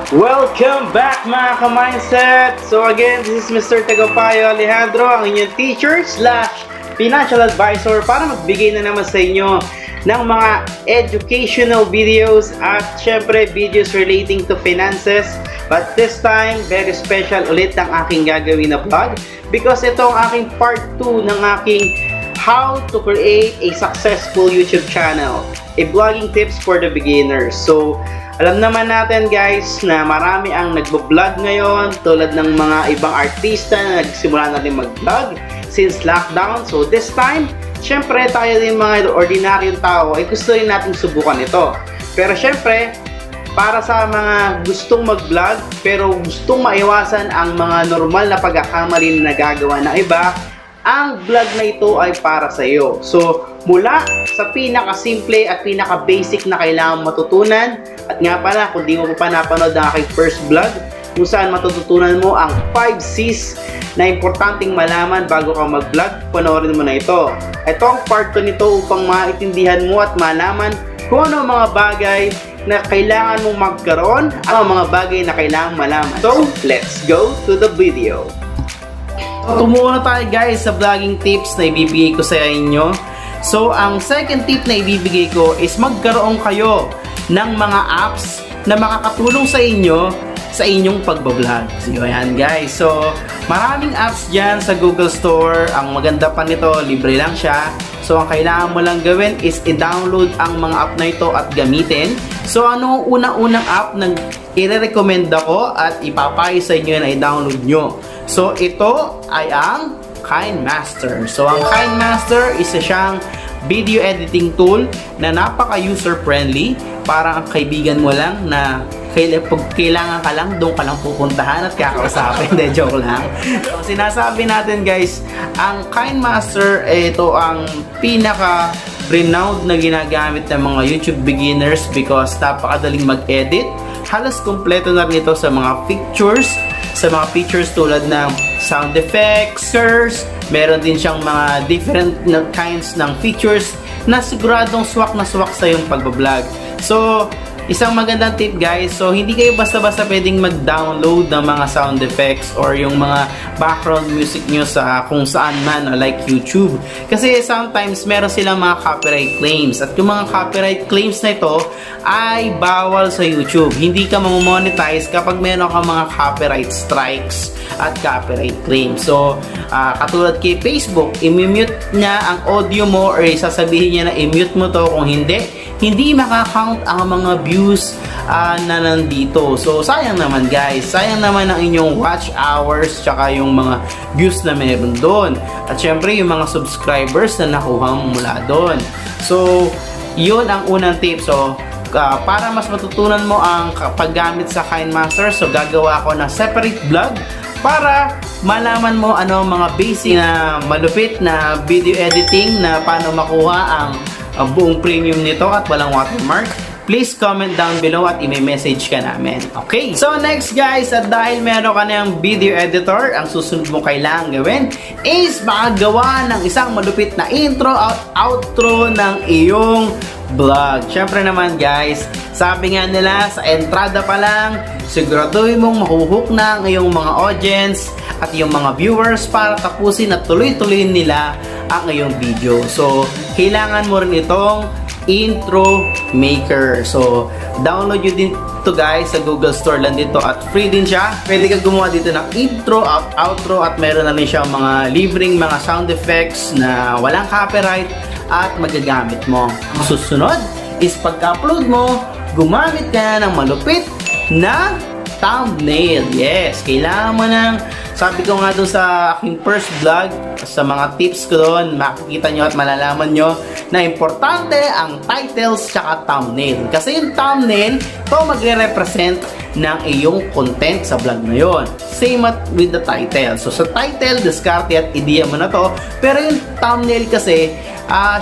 Welcome back mga ka-mindset! So again, this is Mr. Tagapayo Alejandro, ang inyong teacher / financial advisor para magbigay na naman sa inyo ng mga educational videos at syempre videos relating to finances. But this time, very special ulit ang aking gagawin na vlog because ito ang aking part 2 ng aking how to create a successful YouTube channel, a vlogging tips for the beginners. So alam naman natin guys na marami ang nagbo-vlog ngayon tulad ng mga ibang artista na nagsimula na rin mag-vlog since lockdown. So this time, syempre tayo din mga ordinaryong tao ay gusto rin natin subukan ito. Pero syempre, para sa mga gustong mag-vlog pero gustong maiwasan ang mga normal na pagkakamali na nagagawa ng iba, ang vlog na ito ay para sa iyo. So, mula sa pinaka-simple at pinaka-basic na kailangan matutunan, at nga pala, kung di mo pa napanood ang aking first vlog, kung saan matututunan mo ang 5 C's na importanteng malaman bago ka mag-vlog, panoorin mo na ito. Ito ang part 2 nito upang maintindihan mo at malaman kung ano ang mga bagay na kailangan mong magkaroon at ang mga bagay na kailangan malaman. So, let's go to the video. Tumuha na tayo guys sa vlogging tips na ibibigay ko sa inyo. So, ang second tip na ibibigay ko is magkaroon kayo ng mga apps na makakatulong sa inyo sa inyong pagbablog. So, ayan guys. So, maraming apps dyan sa Google Store. Ang maganda pa nito, libre lang siya. So, ang kailangan mo lang gawin is i-download ang mga app na ito at gamitin. So, ano ang unang-unang app na i-recommend ako at ipapayo sa inyo na i-download nyo? So, ito ay ang KineMaster. So, ang KineMaster isa siyang video editing tool na napaka-user-friendly. Parang ang kaibigan mo lang na pag kailangan ka lang, doon ka lang pupuntahan at kakausapin. Hindi, joke lang. So, sinasabi natin guys, ang KineMaster, ito ang pinaka-renowned na ginagamit ng mga YouTube beginners because napakadaling mag-edit. Halos kompleto na rin ito sa mga features tulad ng sound effects, curves. Meron din siyang mga different kinds ng features na siguradong swak na swak sa yung pagbablog. So, isang magandang tip guys, so hindi kayo basta-basta pwedeng mag-download ng mga sound effects or yung mga background music nyo sa kung saan man, like YouTube. Kasi sometimes meron silang mga copyright claims at yung mga copyright claims na ito ay bawal sa YouTube. Hindi ka mamonetize kapag meron ka mga copyright strikes at copyright claims. So, katulad kay Facebook, i-mute niya ang audio mo or sasabihin niya na i-mute mo to, kung hindi makakount ang mga views na nandito. So, sayang naman guys. Sayang naman ang inyong watch hours tsaka yung mga views na meron doon. At syempre, yung mga subscribers na nakuha mo mula doon. So, yun ang unang tip. So, para mas matutunan mo ang paggamit sa KineMaster, so gagawa ako ng separate vlog para malaman mo ano mga basic na malupit na video editing na paano makuha ang buong premium nito at walang watermark. Please comment down below at i-message ka namin. Okay? So next guys, at dahil meron ka na yung video editor, ang susunod mo kailangan gawin is makagawa ng isang malupit na intro at outro ng iyong vlog. Syempre naman guys, sabi nga nila sa entrada pa lang, siguraduhin mong mahuhook na ang iyong mga audience at yung mga viewers para tapusin at tuloy-tuloy nila ang iyong video. So, kailangan mo rin itong intro maker. So, download nyo din ito guys sa Google Store lang dito at free din siya. Pwede ka gumawa dito ng intro at outro at meron na rin siya mga libreng mga sound effects na walang copyright at magagamit mo. Ang susunod is pagka-upload mo, gumamit ka ng malupit na thumbnail. Yes, kailangan mo ng, sabi ko nga doon sa aking first vlog, sa mga tips ko doon, makikita nyo at malalaman nyo na importante ang titles tsaka thumbnail. Kasi yung thumbnail, ito magre-represent ng iyong content sa vlog na yon. Same with the title. So sa title, diskarte at idea mo na to. Pero yung thumbnail kasi,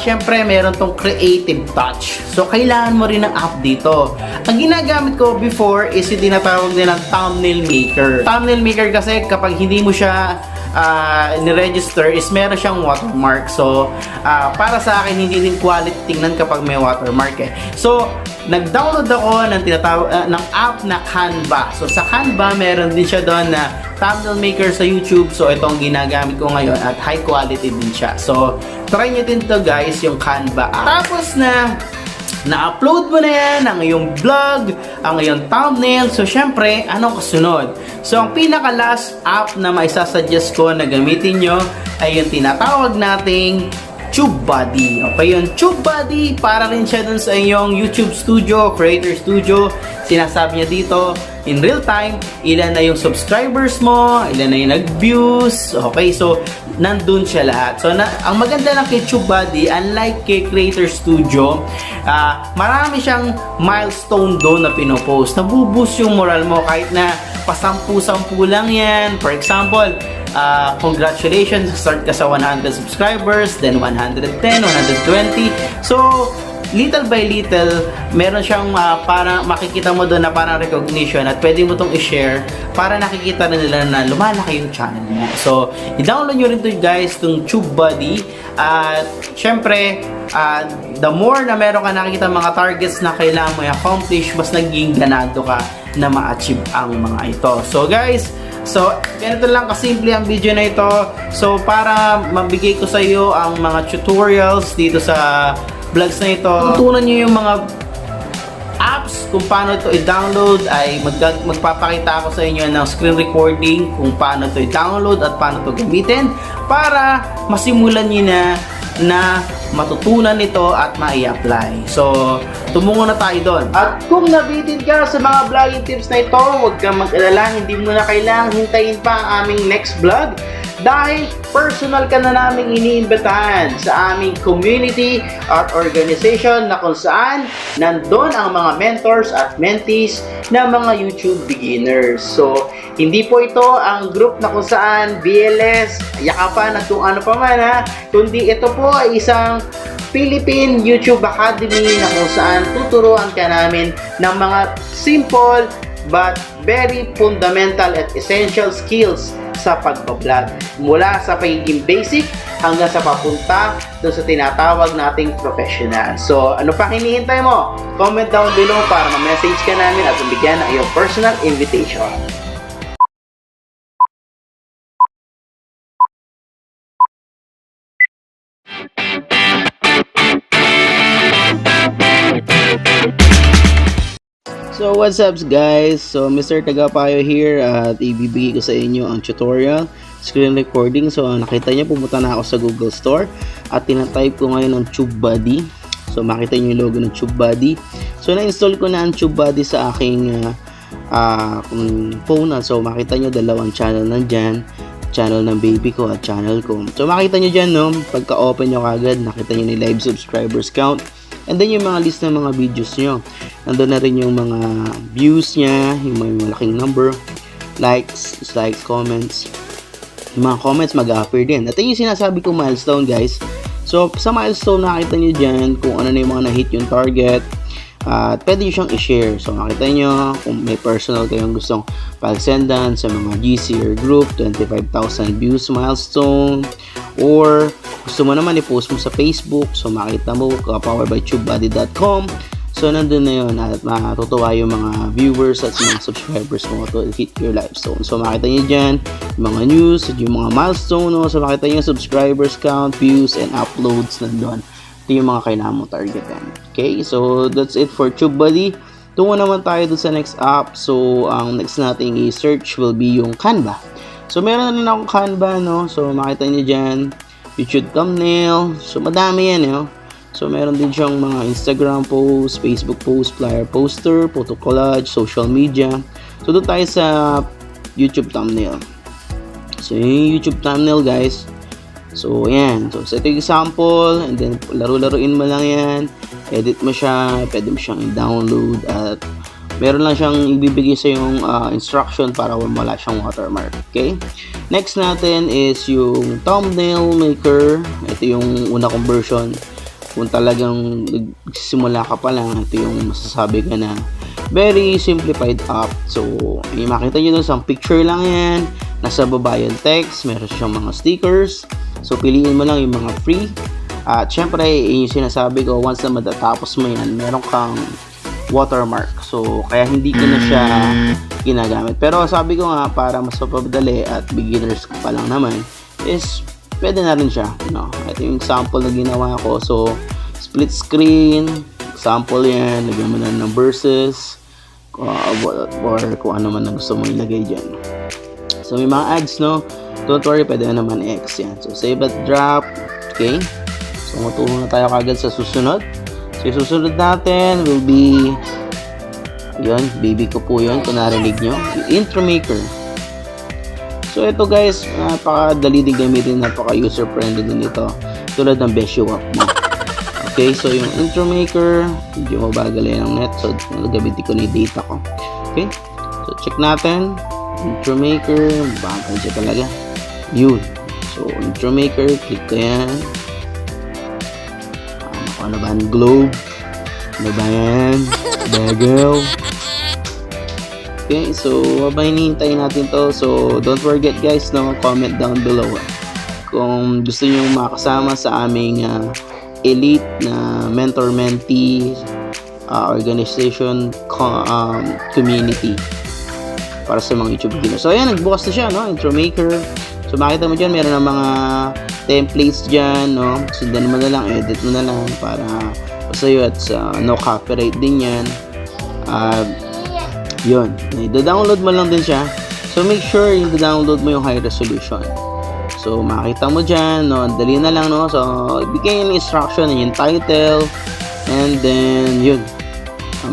syempre meron tong creative touch. So kailangan mo rin ng app dito. Ang ginagamit ko before is yung tinatawag din ng thumbnail maker. Thumbnail maker kasi kapag hindi mo siya ni-register is meron siyang watermark. So, para sa akin, hindi din quality tingnan kapag may watermark eh. So, nag-download ako ng ng app na Canva. So, sa Canva, meron din siya doon na thumbnail maker sa YouTube. So, itong ginagamit ko ngayon at high quality din siya. So, try nyo din to guys, yung Canva app. Tapos na-upload mo na yan ang iyong vlog, ang iyong thumbnail. So, syempre, anong kasunod? So, ang pinaka-last app na maisasuggest ko na gamitin nyo ay yung tinatawag nating TubeBuddy. Okay, yung TubeBuddy, para rin siya dun sa inyong YouTube Studio, Creator Studio. Sinasabi niya dito, in real time, ilan na yung subscribers mo, ilan na yung nag-views. Okay, so, nandun siya lahat. So, ang maganda lang kay TubeBuddy, unlike kay Creator Studio, marami siyang milestone doon na pinopost. Nabuboost yung moral mo kahit na pasampu-sampu lang yan. For example, congratulations, start ka sa 100 subscribers, then 110, 120. So, little by little, meron siyang parang makikita mo doon na parang recognition at pwede mo itong i-share para nakikita na nila na lumalaki yung channel mo. So, i-download nyo rin ito guys, itong TubeBuddy. At syempre, the more na meron ka nakikita mga targets na kailangan mo i-accomplish, mas naging ganado ka na ma-achieve ang mga ito. So guys, ganito lang kasimple ang video na ito. So, para mabigay ko sa iyo ang mga tutorials dito sa vlogs na ito, tutunan nyo yung mga apps kung paano ito i-download. Ay magpapakita ako sa inyo ng screen recording kung paano ito i-download at paano ito gamitin para masimulan nyo na matutunan ito at mai-apply. So, tumungo na tayo doon. At kung nabitin ka sa mga vlogging tips na ito, huwag kang mag-alala, hindi mo na kailangang hintayin pa ang aming next vlog dahil personal ka na naming iniimbitahan sa aming community at organization na kung saan nandun ang mga mentors at mentees na mga YouTube beginners. So, hindi po ito ang group na kung saan BLS, yakapan at kung ano pa man ha, kundi ito po ay isang Philippine YouTube Academy na kung saan tuturuan ka namin ng mga simple but very fundamental at essential skills sa pagbablog. Mula sa pagiging basic hanggang sa papunta doon sa tinatawag nating professional. So, ano pa hinihintay mo? Comment down below para ma-message ka namin at bigyan ng iyong personal invitation. So what's up guys? So Mr Tagapayo here at ibibigay ko sa inyo ang tutorial screen recording. So nakita niyo, pumunta na ako sa Google Store at tinatype ko ngayon ang TubeBuddy. So makita niyo yung logo ng TubeBuddy. So na-install ko na ang TubeBuddy sa aking phone. So makita niyo dalawang channel nandyan, channel ng baby ko at channel ko. So makita niyo dyan, no, pagka open nyo kagad, nakita niyo ni live subscribers count. And then yung mga list ng mga videos nyo. Nandun na rin yung mga views nya, yung may malaking number, likes, dislikes, comments. Yung mga comments mag-appear din. At yung sinasabi kong milestone guys. So sa milestone nakita nyo dyan kung ano na yung mga na-hit yung target. At pwede nyo siyang i-share. So makita nyo kung may personal kayong gustong pag-sendan sa mga GC or group, 25,000 views milestone. Or gusto mo naman i-post mo sa Facebook, so makita mo powered by tubebuddy.com. So nandun na yun at matutuwa yung mga viewers at mga subscribers mo to hit your milestone. So makita nyo dyan yung mga news, yung mga milestone, no? So makita nyo yung subscribers count, views, and uploads nandun. Ito yung mga kailangan mo targetan. Okay, so that's it for TubeBuddy. Tungo naman tayo dun sa next app. So ang next nating i-search will be yung Canva. So meron na rin akong Canva, no? So makita nyo dyan YouTube thumbnail. So madami yan, no? So meron din siyang mga Instagram post, Facebook post, flyer poster, photo collage, social media. So doon tayo sa YouTube thumbnail. So yung YouTube thumbnail guys. So ayan. So ito yung example, and then laro-laruin mo lang yan. Edit mo siya, pwede mo siyang i-download at meron lang siyang ibibigay sa yung instruction para wala siyang watermark. Okay? Next natin is yung thumbnail maker. Ito yung una kong version. Kung talagang nagsimula ka pa lang, ito yung masasabi ka na very simplified app. So, yung makita nyo dun sa picture lang yan. nasa baba yung text, meron siyang mga stickers. So piliin mo lang yung mga free. At syempre, yung sinasabi ko, once na matatapos mo yan, meron kang watermark. So kaya hindi ko na siya ginagamit. Pero sabi ko nga, para mas mapapadali at beginners pa lang naman, is pwede na rin siya. Ito yung sample na ginawa ko. So split screen, sample yan, lagyan mo na ng verses, or kung ano man na gusto mo ilagay dyan. So may mga ads, no? Don't worry, pwede na naman X yan. So save at drop. Okay, so matuto na tayo kagad sa susunod. So yung susunod natin will be, yun, baby ko po yun, kung narinig nyo, yung intro maker. So ito guys, napakadali din gamitin, napaka user friendly din ito, tulad ng best show up mo. Okay, so yung intro maker, medyo mabagal yan ang net, so nagamitin ko na yung data ko. Okay, so check natin, intro maker, bagay siya talaga. Yun, so intro maker, click ko yan. Ano ba ang globe? Ano ba yan? Bagel. Okay, so habang hinihintay natin to, so don't forget guys, comment down below kung gusto nyo makasama sa aming elite na mentor-mentee organization community para sa mga YouTube beginners. So ayan, nagbukas na siya, no? Intro maker. So makita mo dyan, meron ng mga templates dyan, no? Sundan mo na lang, edit mo na lang para sa'yo at no copyright din yan. Yun, i-download mo lang din siya. So make sure yung download mo yung high resolution. So makita mo dyan, no? Dali na lang, no? So ibigay yung instruction, yung title, and then yun,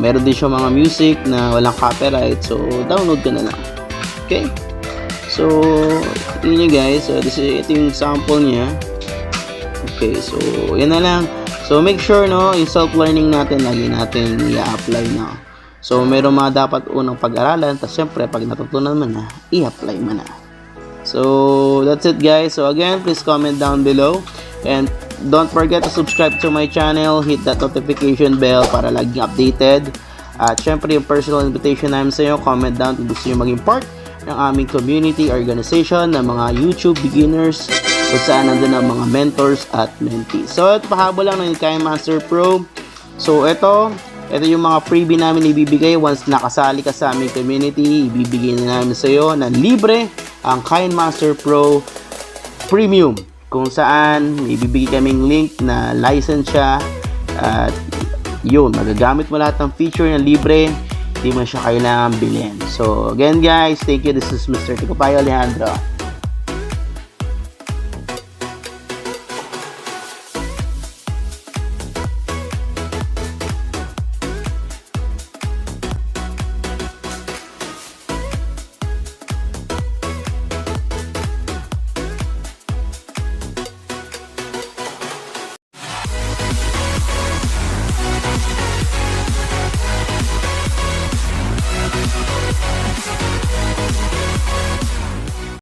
meron din siya mga music na walang copyright, so download ka na lang. Okay, so yun yun guys. So ito yung sample niya. Okay, so yan na lang. So make sure, no, yung self-learning natin lagi natin i-apply na. So meron mga dapat unang pag-aralan, tapos syempre pag natutunan mo na, i-apply mo na. So that's it guys. So again, please comment down below, and don't forget to subscribe to my channel, hit that notification bell para laging updated. At syempre yung personal invitation namin sa inyo, comment down kung gusto nyo maging part ng aming community organization ng mga YouTube beginners, kung saan nandun ang mga mentors at mentees. So ito, pahabol lang ng Kanya Master Pro. So ito yung mga freebie namin ibibigay. Once nakasali ka sa aming community, ibibigay na namin sa iyo na libre ang Kanya Master Pro Premium, kung saan ibibigay kaming link na license siya, at yun, magagamit mo lahat ng feature na libre, hindi mo siya kailangan bilhin. So again guys, thank you. This is Mr. Tagapayo Alejandro.